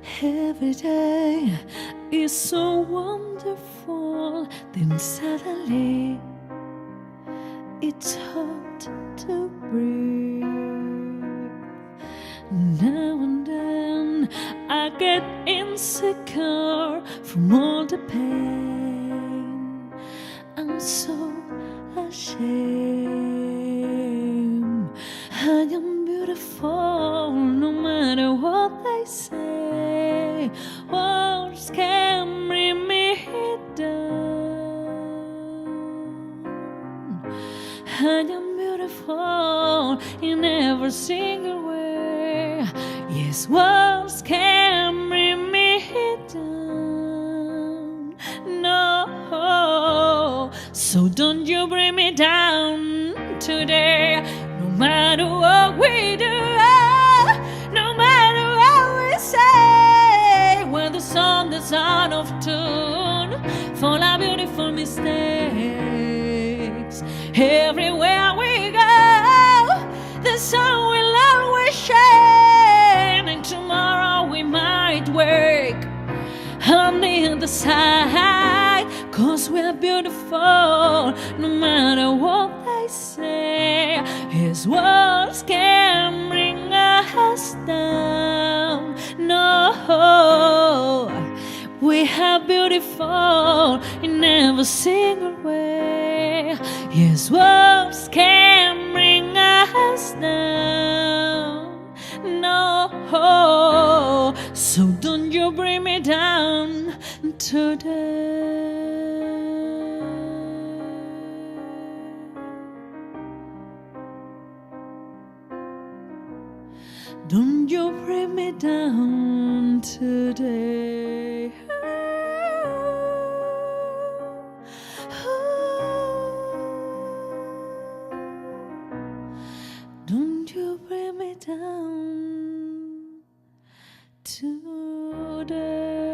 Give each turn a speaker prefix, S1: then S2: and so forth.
S1: Every day is so wonderful, then suddenly it's hard to breathe. Now and then I get insecure from all the pain. I'm so ashamed. I am beautiful no matter what they say. Words can bring me down. I am beautiful in every single way. Yes, words can bring me down. No, so don't you bring me down today. No matter what we do, no matter what we say, when the song that's out of tune, for our beautiful mistakes. Everywhere we go, the sun will always shine, and tomorrow we might wake on the other side, 'cause we're beautiful no matter what they say. His words can bring us down. No, we are beautiful in every single way. His words can bring us down. No, so don't you bring me down today. Don't you bring me down today. Don't you bring me down today.